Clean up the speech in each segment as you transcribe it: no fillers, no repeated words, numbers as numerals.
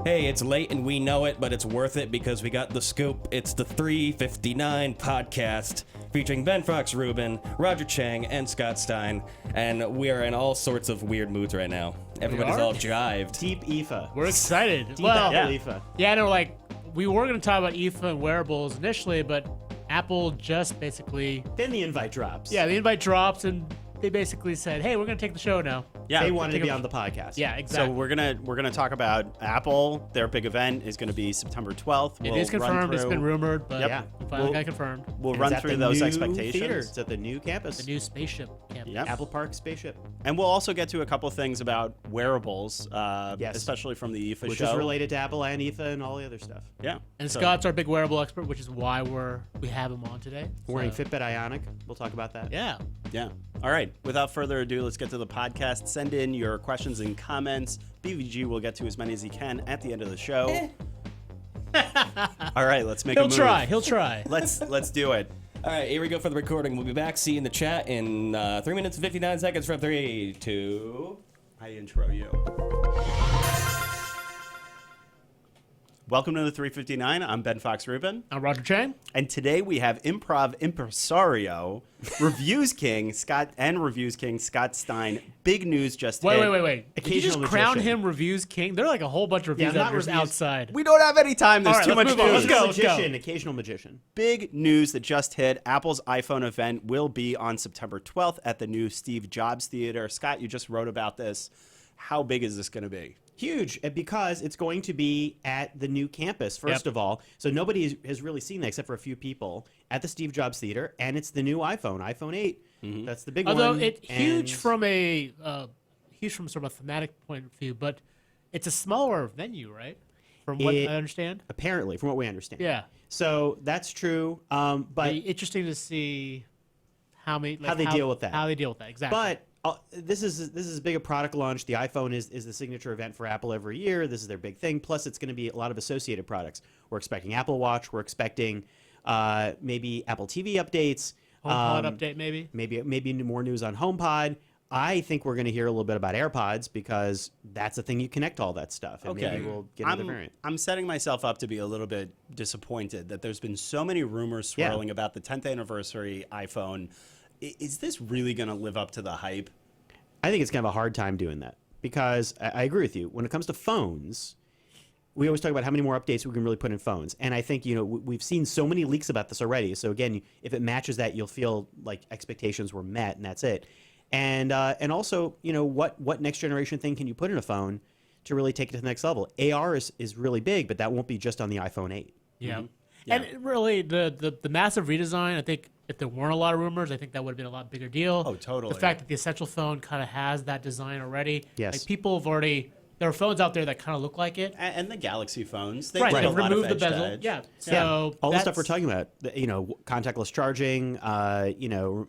Hey, it's late and we know it, but it's worth it because we got the scoop. It's the 359 podcast featuring Ben Fox Rubin, Roger Cheng, and Scott Stein. And we are in all sorts of weird moods right now. Everybody's all jived. Deep IFA. We're excited. Deep IFA. Yeah, no, like, we were going to talk about IFA and wearables initially, but Apple just basically... Then the invite drops. Yeah, the invite drops, and they basically said, hey, we're going to take the show now. Yeah, they wanted to be on the podcast. Yeah, exactly. So we're gonna talk about Apple. Their big event is gonna be September 12th. It is confirmed. It's been rumored, but Yeah. we finally got confirmed. We'll And run it's at through the those new expectations. Theater. It's at the new campus. The new spaceship campus. Yep. Apple Park spaceship. And we'll also get to a couple things about wearables, Yes. especially from the IFA Which show. is related to Apple and IFA and all the other stuff. Yeah. And So- Scott's our big wearable expert, which is why we have him on today. Wearing So, Fitbit Ionic. We'll talk about that. Yeah. Yeah. All right. Without further ado, let's get to the podcast. Send in your questions and comments. BVG will get to as many as he can at the end of the show. All right, let's make a He'll move. try. He'll try. Let's do it. All right, here we go for the recording. We'll be back. See you in the chat in 3 minutes and 59 seconds from 3, 2... I intro you. Welcome to the 359. I'm Ben Fox Rubin. I'm Roger Cheng. And today we have improv impresario, reviews king Scott Stein. Big news just hit. Wait. Did you just Occasional crown magician. him reviews king? There are like a whole bunch of reviews not editors reviews. outside. We don't have any time. There's All right, too let's much move on. news. Let's go. Occasional magician. Big news that just hit. Apple's iPhone event will be on September 12th at the new Steve Jobs Theater. Scott, you just wrote about this. How big is this going to be? Huge, because it's going to be at the new campus, first of all. So nobody has really seen that except for a few people at the Steve Jobs Theater, and it's the new iPhone 8. That's the big one. Although it's huge and- from sort of a thematic point of view, but it's a smaller venue, right? From what I understand. Apparently, from what we understand. Yeah. So that's true, but Be interesting to see how they deal with that. How they deal with that, exactly. But this is as big a product launch. The iPhone is the signature event for Apple every year. This is their big thing. Plus, it's going to be a lot of associated products. We're expecting Apple Watch. We're expecting maybe Apple TV updates. HomePod update, maybe. Maybe more news on HomePod. I think we're going to hear a little bit about AirPods because that's the thing you connect all that stuff. And maybe we'll get another variant. I'm setting myself up to be a little bit disappointed that there's been so many rumors swirling about the 10th anniversary iPhone. Is this really going to live up to the hype? I think it's going to have a hard time doing that because I agree with you. When it comes to phones, we always talk about how many more updates we can really put in phones. And I think, we've seen so many leaks about this already. So again, if it matches that, you'll feel like expectations were met and that's it. And also, what next generation thing can you put in a phone to really take it to the next level? AR is really big, but that won't be just on the iPhone 8. Yeah. Yeah. And really, the massive redesign, I think if there weren't a lot of rumors, I think that would have been a lot bigger deal. Oh, totally. The fact that the Essential phone kind of has that design already. Yes. Like people have already, there are phones out there that kind of look like it. And the Galaxy phones, they Right, did a they've lot removed of the edge to bezel. edge. Yeah. So All the stuff that's- we're talking about, contactless charging,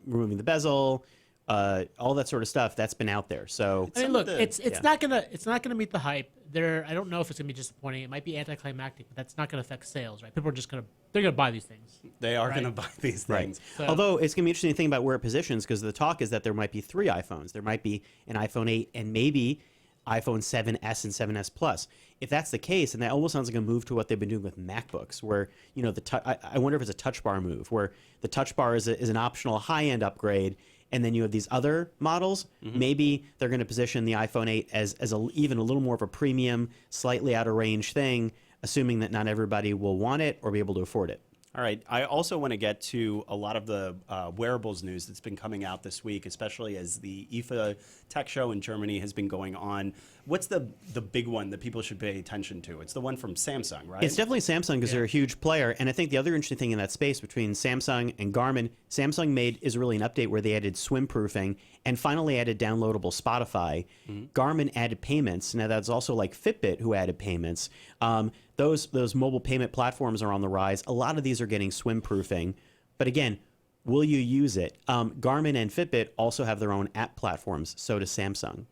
removing the bezel, all that sort of stuff that's been out there. So I mean, Some look, of the- it's not gonna meet the hype. I don't know if it's gonna be disappointing. It might be anticlimactic, but that's not gonna affect sales, right? People are they're gonna buy these things. They are Right. going to buy these things. So, although it's going to be interesting to think about where it positions because the talk is that there might be 3 iPhones. There might be an iPhone 8 and maybe iPhone 7S and 7S Plus. If that's the case, and that almost sounds like a move to what they've been doing with MacBooks, where I wonder if it's a touch bar move, where the touch bar is an optional high-end upgrade, and then you have these other models. Maybe they're going to position the iPhone 8 as even a little more of a premium, slightly out of range thing, assuming that not everybody will want it or be able to afford it. All right. I also want to get to a lot of the wearables news that's been coming out this week, especially as the IFA tech show in Germany has been going on. What's the big one that people should pay attention to? It's the one from Samsung, right? It's definitely Samsung because they're a huge player. And I think the other interesting thing in that space between Samsung and Garmin, Samsung is really an update where they added swim proofing and finally added downloadable Spotify. Garmin added payments. Now that's also like Fitbit who added payments. Those mobile payment platforms are on the rise. A lot of these are getting swim proofing. But again, will you use it? Garmin and Fitbit also have their own app platforms. So does Samsung.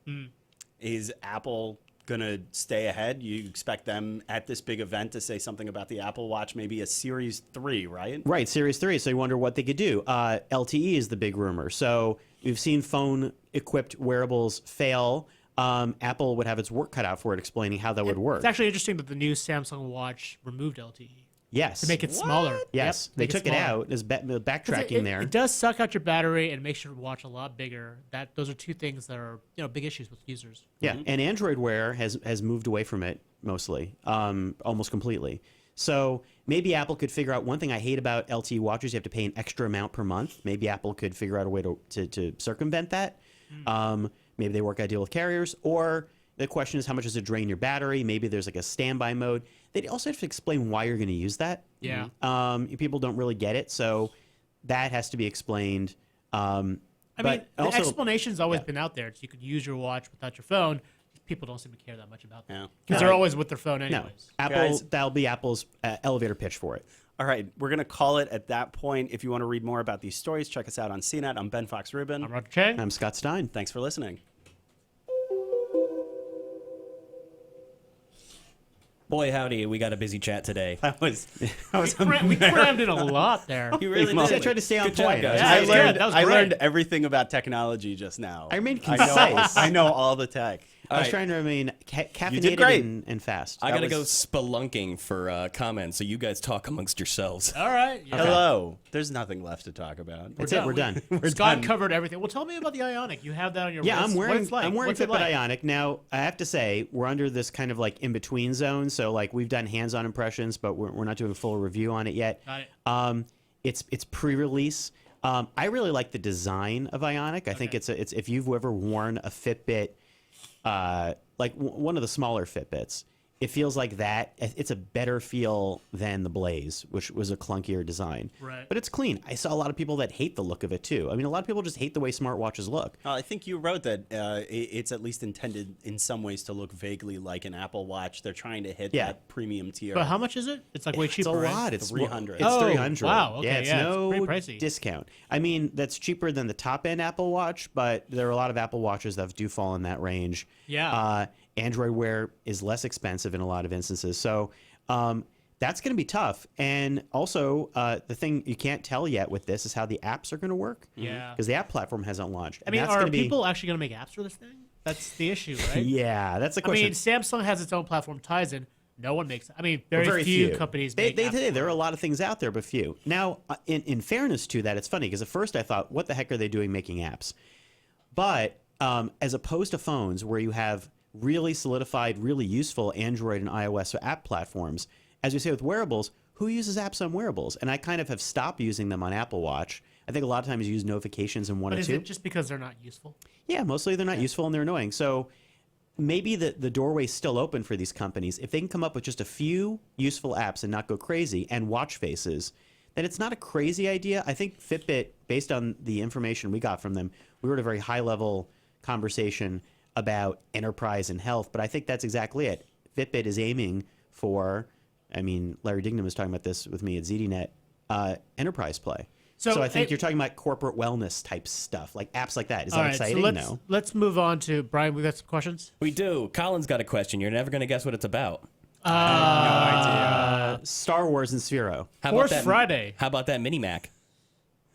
Is Apple going to stay ahead? You expect them at this big event to say something about the Apple Watch, maybe a Series 3, right? Right, Series 3. So you wonder what they could do. LTE is the big rumor. So we've seen phone-equipped wearables fail. Apple would have its work cut out for it explaining how that would work. It's actually interesting that the new Samsung Watch removed LTE Yes. to make it smaller. Yes. Yep, they make took it smaller. out. There's backtracking there. It does suck out your battery and makes your watch a lot bigger. Those are two things that are big issues with users. Yeah, and Android Wear has moved away from it mostly, almost completely. So maybe Apple could figure out one thing I hate about LTE watches. You have to pay an extra amount per month. Maybe Apple could figure out a way to circumvent that. Maybe they work out a deal with carriers. Or the question is, how much does it drain your battery? Maybe there's like a standby mode. They also have to explain why you're going to use that. Yeah. People don't really get it, so that has to be explained. I mean, the explanation's always been out there. So you could use your watch without your phone. People don't seem to care that much about that. Because they're always with their phone anyways. No. That'll be Apple's elevator pitch for it. All right, we're going to call it at that point. If you want to read more about these stories, check us out on CNET. I'm Ben Fox Rubin. I'm Roger Cheng. I'm Scott Stein. Thanks for listening. Boy, howdy, we got a busy chat today. We crammed in a lot there. You really I did. tried to stay on Good job, point. guys. Yeah, I that was learned, good. That was I great. learned everything about technology just now. I remained concise. I know all the tech. I was right. trying to remain caffeinated did great. and fast. I gotta was- go spelunking for comments, so you guys talk amongst yourselves. All right. Yeah. Hello. There's nothing left to talk about. That's it. We're done. Scott covered everything. Well, tell me about the Ionic. You have that on your Yeah, wrist. I'm What wearing it's like. I'm wearing What's it Fitbit like? Ionic now. I have to say we're under this kind of like in between zone. So like we've done hands-on impressions, but we're not doing a full review on it yet. Got it. It's pre-release. I really like the design of Ionic. I think it's if you've ever worn a Fitbit, one of the smaller Fitbits, it feels like that. It's a better feel than the Blaze, which was a clunkier design. Right. But it's clean. I saw a lot of people that hate the look of it too. I mean, a lot of people just hate the way smartwatches look. I think you wrote that it's at least intended in some ways to look vaguely like an Apple Watch. They're trying to hit that premium tier. But how much is it? It's like way cheaper. It's a right? lot. It's 300. It's Oh, 300. wow. Okay, yeah, it's yeah, it's no pretty pricey. discount. I mean, that's cheaper than the top end Apple Watch, but there are a lot of Apple Watches that do fall in that range. Yeah. Android Wear is less expensive in a lot of instances, so that's going to be tough. And also, the thing you can't tell yet with this is how the apps are going to work. Yeah. Because the app platform hasn't launched. I mean, And that's are gonna be, people actually going to make apps for this thing? That's the issue, right? Yeah, that's the I question. mean, Samsung has its own platform, Tizen. No one makes. I mean, very, few companies They make. did. apps There for are a it. lot of things out there, but few. Now, in fairness to that, it's funny because at first I thought, what the heck are they doing making apps? But as opposed to phones where you have really solidified, really useful Android and iOS app platforms, as we say with wearables, who uses apps on wearables? And I kind of have stopped using them on Apple Watch. I think a lot of times you use notifications in one But or is two. it just because they're not useful? Yeah, mostly they're not useful and they're annoying. So maybe the doorway's still open for these companies. If they can come up with just a few useful apps and not go crazy and watch faces, then it's not a crazy idea. I think Fitbit, based on the information we got from them, we were at a very high-level conversation about enterprise and health, but I think that's exactly it. Fitbit is aiming for, I mean, Larry Dignam was talking about this with me at ZDNet, enterprise play. So I think you're talking about corporate wellness type stuff, like apps like that. Is that exciting? So let's move on to Brian. We got some questions. We do. Colin's got a question. You're never gonna guess what it's about. No idea. Star Wars and Sphero. How Horse about that, Friday. How about that mini Mac?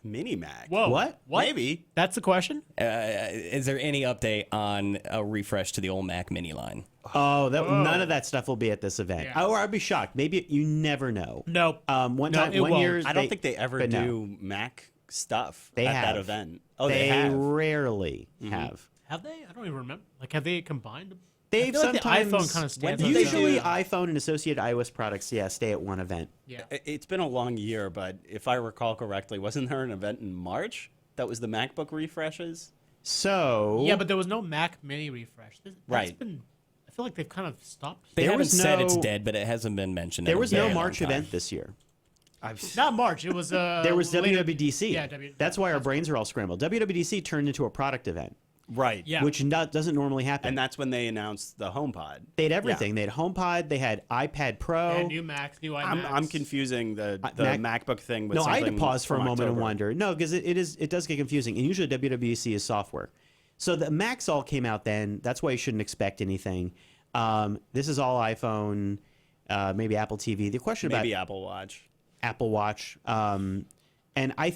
Mini Mac. Whoa. What? Maybe. That's the question. Is there any update on a refresh to the old Mac Mini line? None of that stuff will be at this event. Yeah. Or I'd be shocked. Maybe you never know. Nope. One No, time, it one won't. year, I don't think they ever but no. do Mac stuff They at have. that event. Oh, they they have. rarely have. Have they? I don't even remember. Like, have they combined? They've I feel like the sometimes iPhone kind of stands. when on did its they own. Usually, iPhone and associated iOS products, stay at one event. Yeah. It's been a long year, but if I recall correctly, wasn't there an event in March that was the MacBook refreshes? So Yeah, but there was no Mac Mini refresh. That's Right. I feel like they've kind of stopped. They There haven't was said no- it's dead, but it hasn't been mentioned. there in a was no very long March time. event this year. Not March. It was There was later- WWDC. Yeah, That's why our brains are all scrambled. WWDC turned into a product event, Right. Yeah. which doesn't normally happen. And that's when they announced the HomePod. They had everything. They had HomePod. They had iPad Pro. And new Macs, new iMacs. I'm confusing the MacBook thing with No, I something had to pause for a from moment and October. wonder. No, because it does get confusing, and usually WWDC is software. So the Macs all came out then. That's why you shouldn't expect anything. This is all iPhone, maybe Apple TV. The question Maybe about Apple Watch. Apple Watch, and I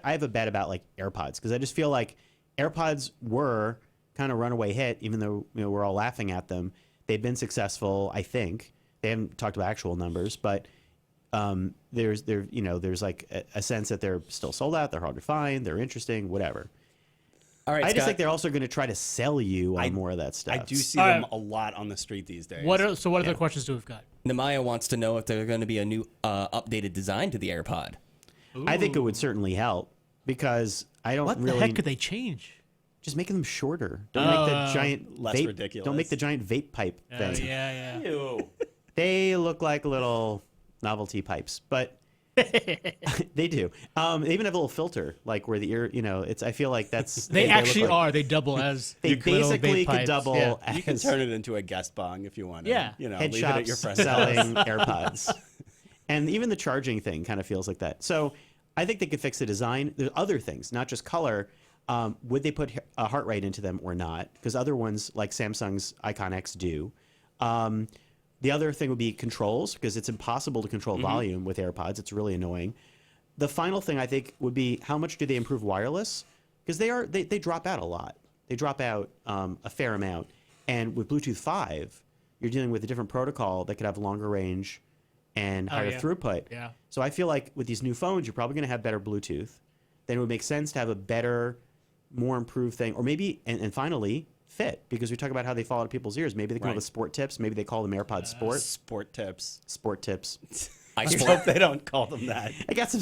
have a bet about like AirPods because I just feel like AirPods were kind of runaway hit, even though we're all laughing at them. They've been successful, I think. They haven't talked about actual numbers, but there's like a sense that they're still sold out. They're hard to find. They're interesting. Whatever. All right, I Scott. just think they're also going to try to sell you on more of that stuff. I do see All them right. a lot on the street these days. What other questions do we've got? Namaya wants to know if there's going to be a new updated design to the AirPod. I think it would certainly help because I don't What really. the heck could they change? Just making them shorter. Don't make the giant Less vape, ridiculous. Don't make the giant vape pipe thing. Yeah. Ew. They look like little novelty pipes, but they do. They even have a little filter, like where the ear. I feel like that's. They look actually like- are. They double as They little basically vape could pipes. double Yeah. as You can turn it into a guest bong if you want. Yeah. head leave it at shops your friend's house. selling AirPods, and even the charging thing kind of feels like that. So I think they could fix the design. There's other things, not just color. Would they put a heart rate into them or not? Because other ones like Samsung's Icon X do. The other thing would be controls, because it's impossible to control volume with AirPods. It's really annoying. The final thing I think would be how much do they improve wireless? Because they drop out a lot. They drop out a fair amount. And with Bluetooth 5, you're dealing with a different protocol that could have longer range and higher throughput. Yeah. So I feel like with these new phones, you're probably going to have better Bluetooth. Then it would make sense to have a better, more improved thing. Or maybe, and finally, fit. Because we talk about how they fall out of people's ears. Maybe they come up Right. with sport tips. Maybe they call them AirPods Sport. Sport tips. Sport tips. I I hope they don't call them that. I got some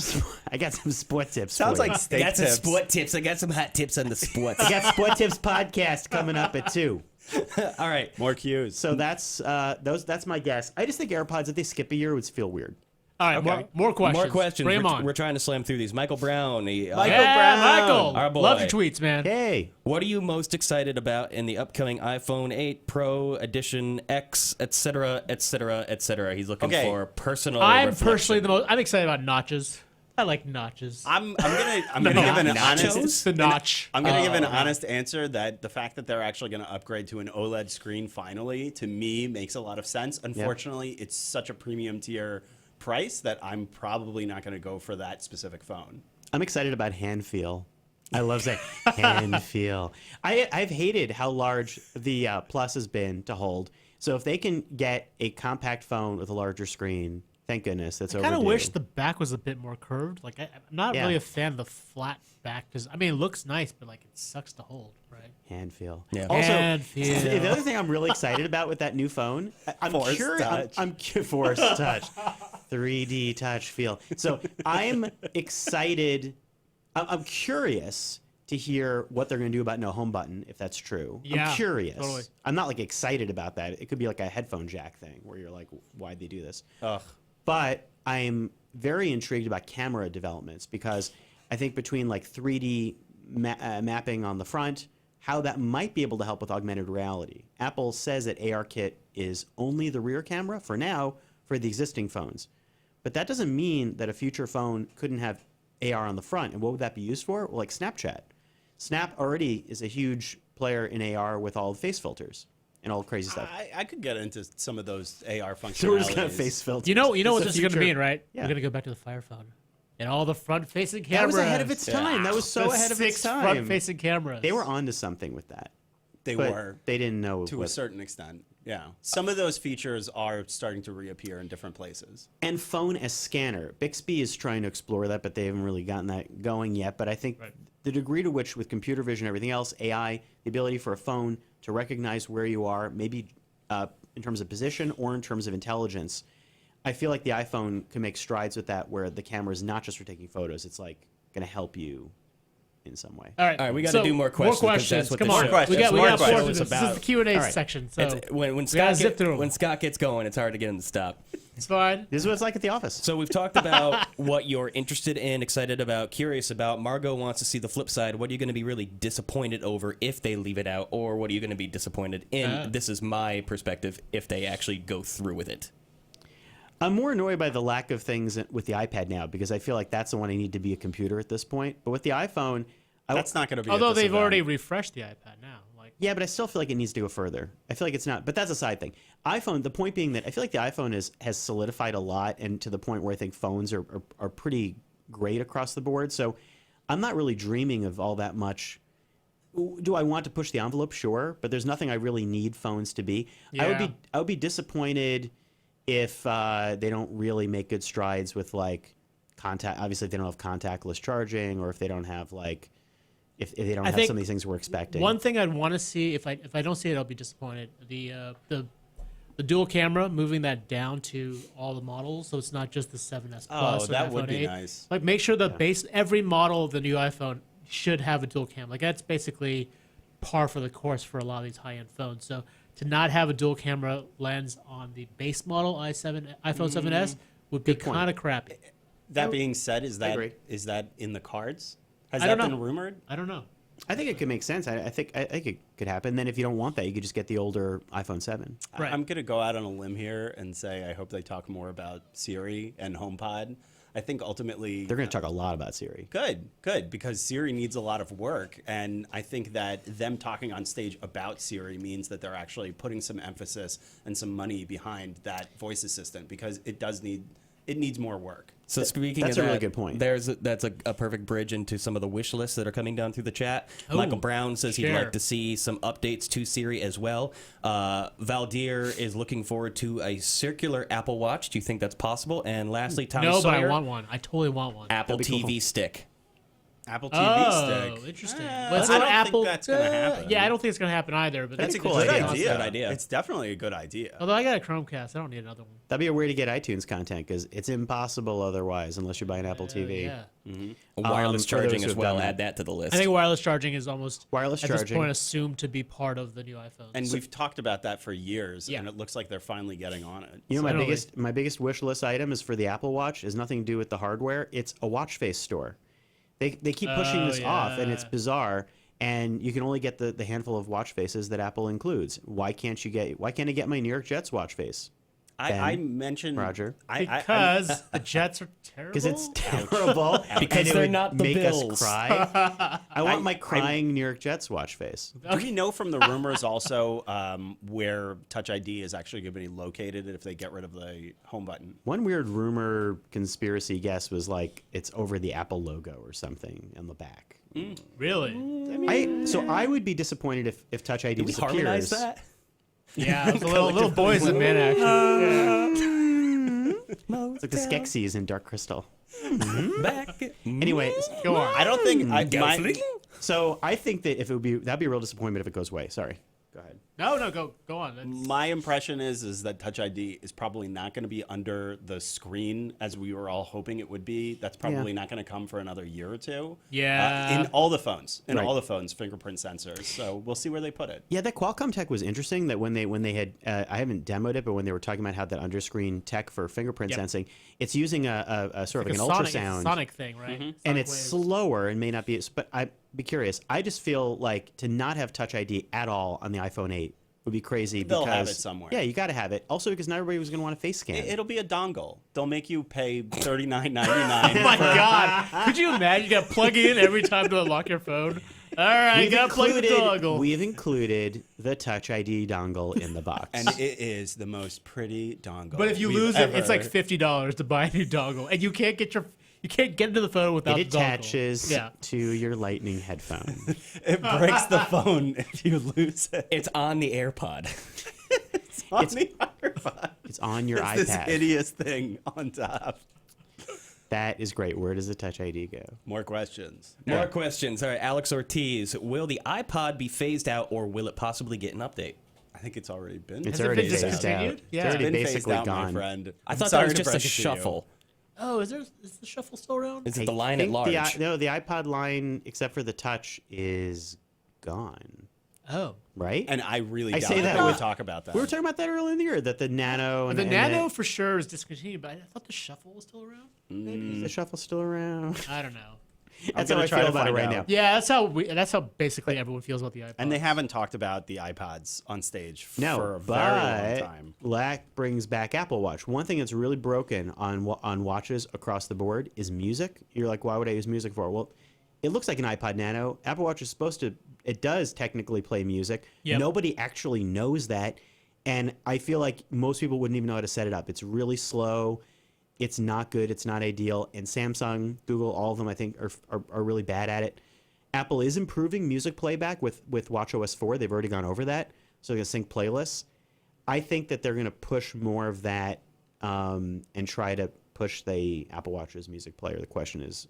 sport tips. Sounds for you. like steak got some tips. sport tips. I got some hot tips on the sports. I got Sport Tips podcast coming up at 2. All right. More cues. So that's my guess. I just think AirPods, if they skip a year, would feel weird. All right, Okay. more questions. More questions. Bring 'em We're, on. we're trying to slam through these. Michael Brown. Yeah, Brown. Michael. Our boy. Love your tweets, man. Hey, What are you most excited about in the upcoming iPhone 8 Pro Edition X, etc., etc., etc.? He's looking Okay. for personal. I'm reflection. personally I'm excited about notches. I like notches. I'm gonna give an Nachos? honest the notch. I'm gonna give an honest answer that the fact that they're actually gonna upgrade to an OLED screen finally, to me, makes a lot of sense. Unfortunately, it's such a premium tier price that I'm probably not gonna go for that specific phone. I'm excited about hand feel. I love saying hand feel. I've hated how large the Plus has been to hold. So if they can get a compact phone with a larger screen, thank goodness that's I overdue. kind of wish the back was a bit more curved. Like I'm not Yeah. really a fan of the flat back because I mean it looks nice, but like it sucks to hold, right? hand feel. Yeah. Also, Hand feel. the other thing I'm really excited about with that new phone, I'm Force curious. touch. Force touch, 3D touch feel. So I'm excited. I'm curious to hear what they're going to do about no home button, if that's true. Yeah, I'm curious. totally. I'm not like excited about that. It could be like a headphone jack thing where you're like, why'd they do this? Ugh. But I'm very intrigued about camera developments because I think between like 3D mapping on the front, how that might be able to help with augmented reality. Apple says that ARKit is only the rear camera for now for the existing phones. But that doesn't mean that a future phone couldn't have AR on the front. And what would that be used for? Well, like Snapchat. Snap already is a huge player in AR with all the face filters and all the crazy stuff. I could get into some of those AR functionalities. So we're just going to face filters. You know what It's this the is going to future. mean, right? Yeah. We're going to go back to the Fire phone and all the front-facing That cameras. was ahead of its time. That was so The ahead of its 6 time. front-facing cameras. They were onto something with that. They But were, they didn't know to what. a certain extent. Yeah. Some of those features are starting to reappear in different places. And phone as scanner. Bixby is trying to explore that, but they haven't really gotten that going yet. But I think the degree to which, with computer vision and everything else, AI, the ability for a phone to recognize where you are, maybe in terms of position or in terms of intelligence, I feel like the iPhone can make strides with that, where the camera is not just for taking photos; it's like going to help you in some way. All right, All right, we gotta do more questions, More 'cause that's questions. what Come this on, show- questions, we got more four questions. minutes. It's This is about- the Q&A All right. section. So It's, when we gotta Scott zip through 'em. when Scott gets going, it's hard to get him to stop. It's fine. This is what it's like at the office. So we've talked about what you're interested in, excited about, curious about. Margot wants to see the flip side. What are you going to be really disappointed over if they leave it out, or what are you going to be disappointed in? This is my perspective if they actually go through with it. I'm more annoyed by the lack of things with the iPad now because I feel like that's the one I need to be a computer at this point. But with the iPhone, That's not going to be. Although at this they've event. already refreshed the iPad now. Like yeah, but I still feel like it needs to go further. I feel like it's not, but that's a side thing. iPhone, the point being that I feel like the iPhone has solidified a lot, and to the point where I think phones are pretty great across the board. So I'm not really dreaming of all that much do I want to push the envelope? Sure, but there's nothing I really need phones to be. Yeah. I would be disappointed if they don't really make good strides with like contact. Obviously, if they don't have contactless charging, or if they don't have like if they don't have some of these things we're expecting. One thing I'd want to see, if I don't see it, I'll be disappointed. The dual camera, moving that down to all the models, so it's not just the 7S Plus. Oh, or that the would iPhone be 8. nice. Like, make sure every model of the new iPhone should have a dual cam. Like, that's basically par for the course for a lot of these high-end phones. So to not have a dual camera lens on the base model iPhone 7S would be kind of crappy. That being said, is agree. that in the cards? Has I that don't been know. rumored? I don't know. I think it could make sense. I think it could happen. Then if you don't want that, you could just get the older iPhone 7. Right. I'm going to go out on a limb here and say I hope they talk more about Siri and HomePod. I think ultimately They're going to talk a lot about Siri. Good, because Siri needs a lot of work, and I think that them talking on stage about Siri means that they're actually putting some emphasis and some money behind that voice assistant, because it needs more work. So speaking That's of a that, really good point. That's a perfect bridge into some of the wish lists that are coming down through the chat. Oh, Michael Brown says he'd sure. like to see some updates to Siri as well. Valdir is looking forward to a circular Apple Watch. Do you think that's possible? And lastly, Tommy No, but I Sawyer, want one. I totally want one. Apple That'd be TV cool. stick. Apple TV Oh, stick. interesting. I But don't Apple, think that's going to happen. Yeah, I don't think it's going to happen either. But That's a a cool good idea. idea. That's a good idea. It's definitely a good idea. Although I got a Chromecast, I don't need another one. That'd be a way to get iTunes content because it's impossible otherwise unless you buy an Apple TV. Yeah. Wireless for charging those who as have well. done that. Add that to the list. I think wireless charging is almost Wireless at this charging. point assumed to be part of the new iPhone. And we've talked about that for years, Yeah. and it looks like they're finally getting on it. You know, my Totally. biggest wish list item is for the Apple Watch. It has nothing to do with the hardware. It's a watch face store. They keep pushing this off, and it's yeah. bizarre. And you can only get the handful of watch faces that Apple includes. Why can't I get my New York Jets watch face? I Ben, mentioned Roger. Because the Jets are terrible. Because it's terrible. Because and it they're would not the make Bills. us cry. I want my crying New York Jets watch face. Do we know from the rumors also where Touch ID is actually going to be located if they get rid of the home button? One weird rumor conspiracy guess was like it's over the Apple logo or something on the back. Really? So I would be disappointed if Touch ID Did we disappears. harmonize that? Yeah, it was a little boys and men action. It's like the Skeksis in Dark Crystal. Back. Anyway, Go on. I don't think so I think that that'd be a real disappointment if it goes away. Sorry. Go ahead. No, go on. my impression is that Touch ID is probably not going to be under the screen as we were all hoping it would be. That's probably not going to come for another year or two. Yeah. In all the phones, Right. fingerprint sensors. So we'll see where they put it. Yeah, that Qualcomm tech was interesting. That when they had, I haven't demoed it, but when they were talking about how that underscreen tech for fingerprint Yep. sensing, it's using a sort of Like like a an sonic, ultrasound, sonic thing, right? and Sonic it's waves. slower and may not be. But I'd be curious. I just feel like to not have Touch ID at all on the iPhone 8 would be crazy. They'll because, have it somewhere. Yeah, you got to have it. Also, because not everybody was going to want a face scan. It'll be a dongle. They'll make you pay $39.99. Oh my God! Could you imagine? You got to plug in every time to unlock your phone. All right, got to plug the dongle. We've included the Touch ID dongle in the box. And it is the most pretty dongle. But if you we've lose it, it's like ever- $50 to buy a new dongle, and you can't get into the phone without it the dongle. attaches Yeah. to your Lightning headphone. It breaks the phone if you lose it. It's on the AirPod. It's on the iPod. It's on your It's this iPad. hideous thing on top. That is great. Where does the Touch ID go? More questions. More questions. All right, Alex Ortiz. Will the iPod be phased out, or will it possibly get an update? I think it's already been. It's Has it already been phased out. discontinued? Yeah. It's already been phased basically out, my gone. friend. I I'm thought that sorry was to just like a break it to you. shuffle. Oh, is the shuffle still around? Is it I the line at think large? No, the iPod line, except for the Touch, is gone. Oh, Right? And I really I doubt say that they would with- talk about that. we were talking about that earlier in the year, that the Nano and the Nano and for sure is discontinued, but I thought the shuffle was still around. is the Shuffle still around? I don't know. That's gonna how I try feel to about it find right out. now. Yeah, that's how basically everyone feels about the iPod. And they haven't talked about the iPods on stage No, for a but very long time. Lack brings back Apple Watch. One thing that's really broken on watches across the board is music. You're like, why would I use music for? Well, it looks like an iPod Nano. Apple Watch is supposed to. It does technically play music. Yep. Nobody actually knows that, and I feel like most people wouldn't even know how to set it up. It's really slow. It's not good. It's not ideal. And Samsung, Google, all of them, I think, are really bad at it. Apple is improving music playback with watchOS 4. They've already gone over that, so they can sync playlists. I think that they're going to push more of that and try to push the Apple Watch's music player. The question is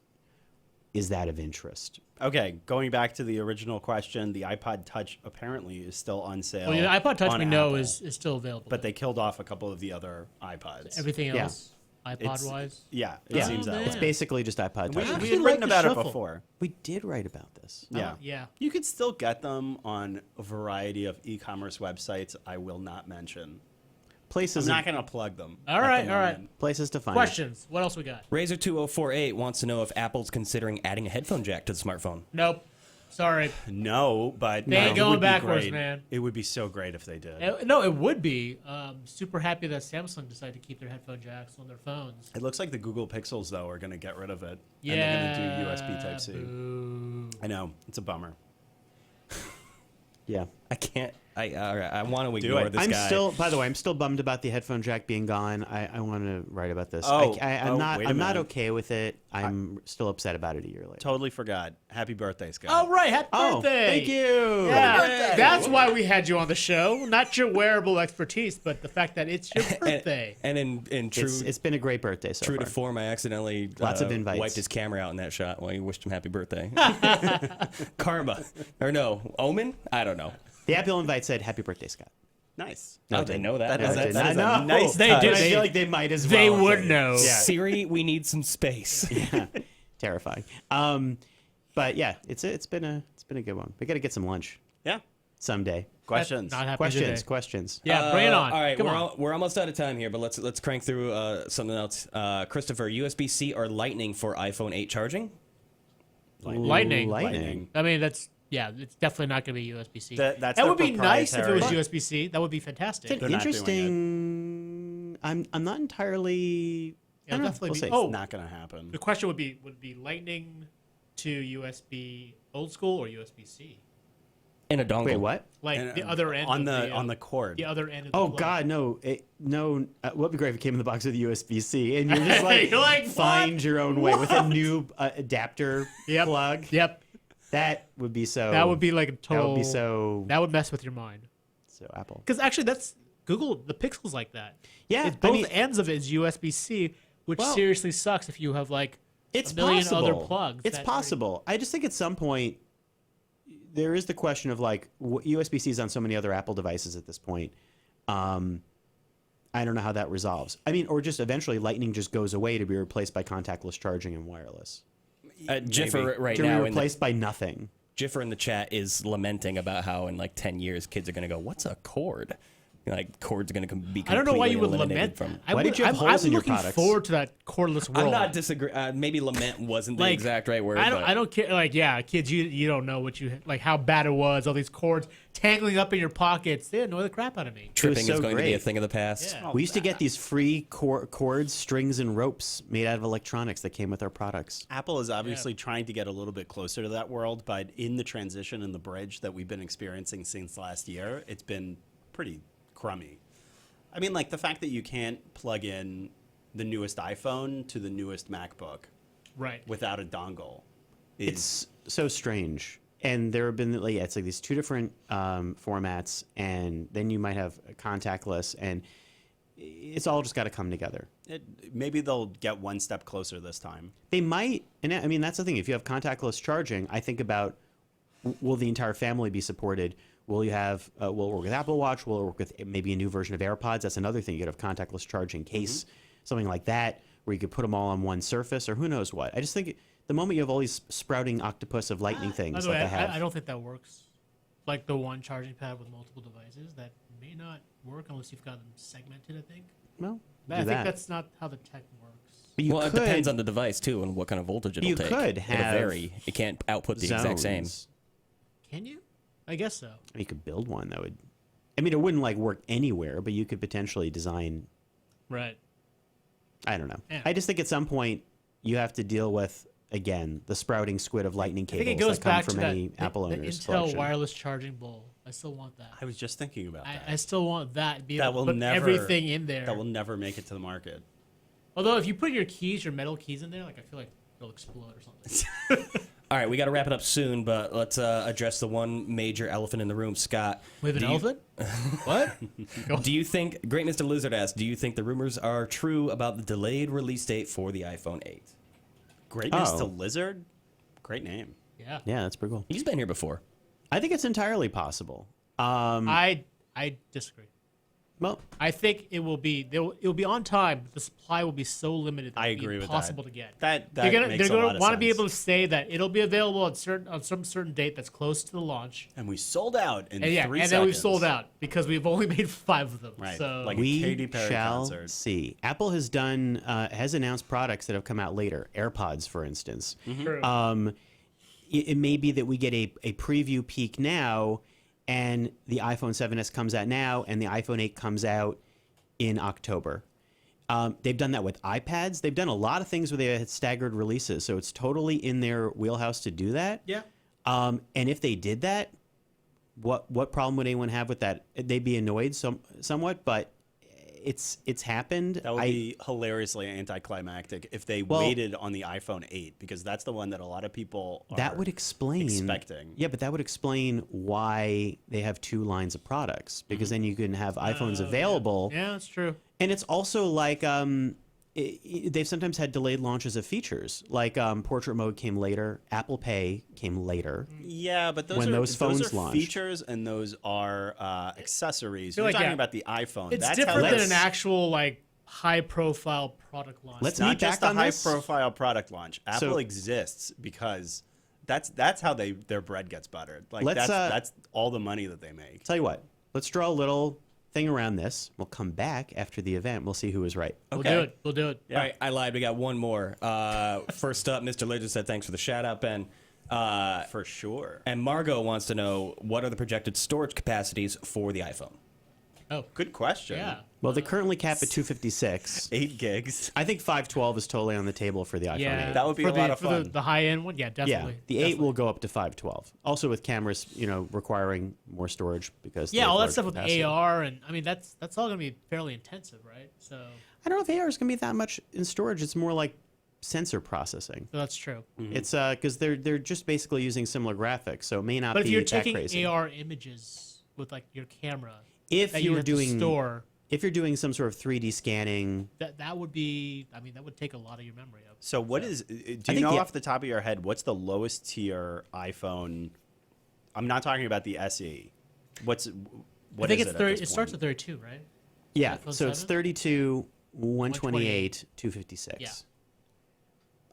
that of interest? Okay, going back to the original question, the iPod Touch apparently is still on sale. Well, the iPod Touch on we know Apple, is still available. but they killed off a couple of the other iPods. Everything Yeah. else, iPod-wise. Yeah, it Yeah. seems that man. way. It's basically just iPod We, Touch. we actually had like written the about it shuffle. before. We did write about this. Yeah. Yeah. You could still get them on a variety of e-commerce websites I will not mention. I'm Places, not going to plug them. All at the right, all right. moment. places to find it. Questions. What else we got? Razor2048 wants to know if Apple's considering adding a headphone jack to the smartphone. Nope. Sorry. No, but They ain't it going would be backwards, great. man. It would be so great if they did. No, it would be. Super happy that Samsung decided to keep their headphone jacks on their phones. It looks like the Google Pixels, though, are going to get rid of it. Yeah. And they're going to do USB Type-C. Boo. I know. It's a bummer. Yeah. I can't. I want to Do ignore it. this I'm guy. still. By the way, I'm still bummed about the headphone jack being gone. I want to write about this. Oh, I'm not. wait a I'm not minute. okay with it. I'm still upset about it a year later. Totally forgot. Happy birthday, Scott. Oh, right. Happy birthday. Thank you. Yeah, that's why we had you on the show. Not your wearable expertise, but the fact that it's your birthday. And in true It's been a great birthday so true far. to form, I accidentally Lots of invites. wiped his camera out in that shot while he wished him happy birthday. Karma. Or no, Omen? I don't know. The Apple invite said, "Happy birthday, Scott." Nice. Oh, they know that? That is, No, it a, that is didn't. a No. nice They touch. do. I feel like they might as well. They say would it. know. Yeah. Siri, we need some space. Terrifying. But yeah, it's been a good one. We got to get some lunch Yeah. someday. Questions. Not happy Questions. today. Questions. Yeah, bring it on. All right, Come on. we're almost out of time here, but let's crank through something else. Christopher, USB-C or Lightning for iPhone 8 charging? Lightning. Lightning. I mean, it's definitely not going to be USB-C. That's that their would be nice if it was proprietary- USB-C. That would be fantastic. They're not doing it. Interesting. I'm not entirely. I It'll don't know. definitely We'll be. see. Oh, It's not going to happen. the question would be Lightning to USB old school or USB-C? In a dongle. Wait, what? Like And, the other end on of the cord. the other end of the Oh plug. God, no, no. What'd be great if it came in the box with USB-C and you're just like, You're like, find what? your own way with a new adapter Yep. plug. Yep. That would be so. That would be like a That total. would be so. That would mess with your mind. So Apple. Because actually, that's Google. The Pixel's like that. Yeah, It's both I mean, ends of it is USB-C, which Well, seriously sucks if you have like it's a million possible. other plugs. It's that possible. I just think at some point there is the question of like USB-C is on so many other Apple devices at this point. I don't know how that resolves. I mean, or just eventually Lightning just goes away to be replaced by contactless charging and wireless. Jiffer right To now be in the, replaced by nothing. Jiffer in the chat is lamenting about how in like 10 years kids are going to go, what's a cord? Like cords are going to be I don't know why you would completely lament eliminated that. Why did you have holes I'm in your looking products? forward to that cordless world. I'm not disagreeing. Maybe lament wasn't the Like, exact right word. I don't. but I don't care. Like, yeah, kids, you don't know what you like how bad it was. All these cords tangling up in your pockets. They annoy the crap out of me. tripping so is going to be a great. thing of the past. Yeah. We used to get these free cords, strings, and ropes made out of electronics that came with our products. Apple is obviously trying to get a little bit closer to that world, but in the transition and the bridge that we've been experiencing since last year, it's been pretty crummy. I mean, like the fact that you can't plug in the newest iPhone to the newest MacBook Right. without a dongle is It's so strange. And there have been, yeah, it's like these two different formats, and then you might have contactless, and it's all just got to come together. maybe they'll get one step closer this time. They might, and I mean, that's the thing. If you have contactless charging, I think about, will the entire family be supported? Will you have, will it work with Apple Watch? Will it work with maybe a new version of AirPods? That's another thing. You could have contactless charging case, something like that, where you could put them all on one surface, or who knows what. I just think the moment you have all these sprouting octopus of lightning By things the like way, I have. I don't think that works. Like the one charging pad with multiple devices, that may not work unless you've got them segmented. I think. Well, But I do think that. that's not how the tech works. But you Well, could, it depends on the device too and what kind of voltage it'll You take. could It'll have vary. It can't output the exact same. zones. Can you? I guess so. You could build one that would. I mean, it wouldn't like work anywhere, but you could potentially design. Right. I don't know. Yeah. I just think at some point you have to deal with again the sprouting squid of lightning I cables think it goes that come back from to that any Apple the owners. Intel collection. wireless charging bowl. I still want that. I was just thinking about that. I still want that. Be That able will to put never- everything in there. That will never make it to the market. Although if you put your keys, your metal keys in there, like I feel like it'll explode or something. All right, we got to wrap it up soon, but let's address the one major elephant in the room. Scott, We have an do you- elephant? What? Do you think, Great Mr. Lizard asks, do you think the rumors are true about the delayed release date for the iPhone 8? Greatness Oh. to Lizard? Great name. Yeah. Yeah, that's pretty cool. He's been here before. I think it's entirely possible. I disagree. Well, I think it will be on time. But the supply will be so limited that I it'll be agree with that. impossible to get. That they're gonna makes a lot of want to be sense. able to say that it'll be available on some certain date that's close to the launch. And we sold out in And 3 and seconds. then we've sold out because we've only made 5 of them. Right, So like- a we Katy Perry shall concert. see. Apple has announced products that have come out later. AirPods, for instance. True. It may be that we get a preview peek now, and the iPhone 7s comes out now, and the iPhone 8 comes out in October. They've done that with iPads. They've done a lot of things where they had staggered releases, so it's totally in their wheelhouse to do that. yeah. And if they did that, what problem would anyone have with that? They'd be annoyed somewhat, but it's happened. That would be hilariously anticlimactic if they waited on the iPhone 8, because that's the one that a lot of people are that would explain expecting. Yeah, but that would explain why they have 2 lines of products, because then you can have iPhones available. Yeah, that's true. And it's also like they've sometimes had delayed launches of features, like portrait mode came later, Apple Pay came later. Yeah, but those When are those phones are launched. features and those are accessories. feel You're like, talking yeah, about the iPhone. It's That's different how than that's an actual like high-profile product launch. Let's not meet just back a on this. high-profile product launch. Apple So- exists because that's how their bread gets buttered. Like Let's, that's all the money that they make. Tell you what, let's draw a little thing around this. We'll come back after the event. We'll see who was right. We'll Okay. do it. We'll do it. Yeah. All right, I lied. We got one more. First up, Mr. Lizard said thanks for the shout out, Ben. For sure. And Margot wants to know, what are the projected storage capacities for the iPhone? Oh, Good question. yeah. Well, they currently cap at 256. 8 gigs. I think 512 is totally on the table for the iPhone Yeah. 8. That would be for a the, lot of for fun. the high-end one. Yeah, Yeah, definitely. the 8 will go up to 512. Also with cameras, requiring more storage because they Yeah, have all that large stuff with capacity. AR, and I mean that's all gonna be fairly intensive, right? So I don't know if AR is going to be that much in storage. It's more like sensor processing. that's true. It's because they're just basically using similar graphics, so it may not But if be you're that taking crazy. AR images with like your camera, If that you you were have to doing store, if you're doing some sort of 3D scanning, that would be. I mean, that would take a lot of your memory up. So what is? Do I you think know the- off the top of your head what's the lowest tier iPhone? I'm not talking about the SE. What I think is it's it at 30. this It starts point? at 32, right? yeah. iPhone So it's 7? 32, 128, 256. Yeah.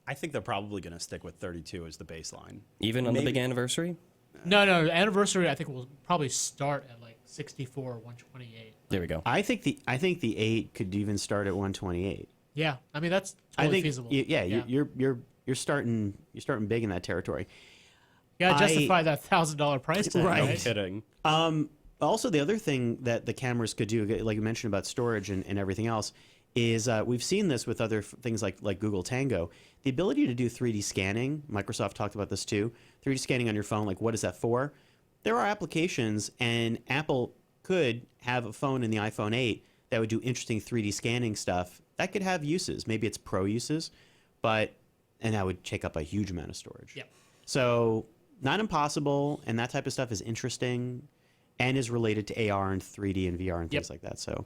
I think they're probably going to stick with 32 as the baseline. Even on the Maybe. big anniversary? No, anniversary. I think will probably start at like 64, 128. There we go. I think the 8 could even start at 128. Yeah, I mean that's I totally think feasible. you're starting big in that territory. You gotta I- justify that $1,000 price tag, Right. No right? kidding. Also, the other thing that the cameras could do, like you mentioned about storage and everything else, is we've seen this with other things like Google Tango. The ability to do 3D scanning, Microsoft talked about this too, 3D scanning on your phone, like what is that for? There are applications, and Apple could have a phone in the iPhone 8 that would do interesting 3D scanning stuff. That could have uses. Maybe it's pro uses, and that would take up a huge amount of storage. Yep. So not impossible, and that type of stuff is interesting and is related to AR and 3D and VR and things like that. So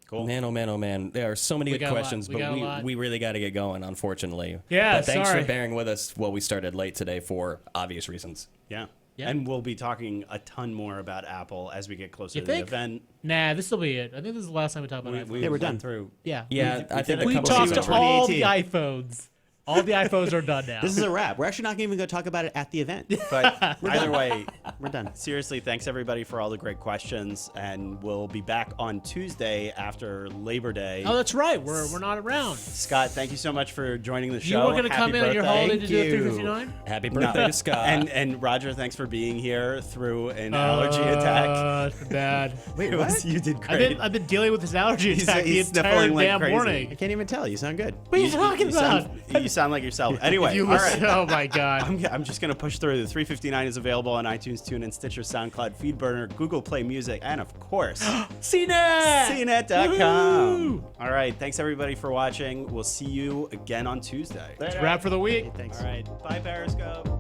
Cool. Man, oh man, oh man. There are so many We good got a lot. questions, We but got a lot. we really got to get going, unfortunately. Yeah, But thanks sorry. for bearing with us while we started late today for obvious reasons. Yeah. Yeah. And we'll be talking a ton more about Apple as we get closer You to think? the event. Nah, this will be it. I think this is the last time we talk about iPhones. Yeah, we're went done. through. Yeah. Yeah, I think did We a couple talked seasons to were- all the 2018. iPhones. All the iPhones are done now. this is a wrap. We're actually not even going to talk about it at the event. But either way, We're done. seriously, thanks everybody for all the great questions, and we'll be back on Tuesday after Labor Day. Oh, that's right. We're not around. Scott, thank you so much for joining the You show. were going to come Happy in on your birthday. holiday to do a Thank you. 359? Happy No. birthday to Scott. And Roger, thanks for being here through an allergy attack. It's bad. Wait, It was- you did great. I've been dealing with this allergy He's- attack he's the entire sniffling like damn crazy. I morning. can't even tell. You sound good. What are you talking about? You sound sound like yourself. Anyway, You all listen, right. oh my god. I'm just going to push through. The 359 is available on iTunes, TuneIn, Stitcher, SoundCloud, FeedBurner, Google Play Music, and of course, CNET! CNET.com. All right. Thanks, everybody, for watching. We'll see you again on Tuesday. Wrap for the week. Thanks. All right. Bye, Periscope.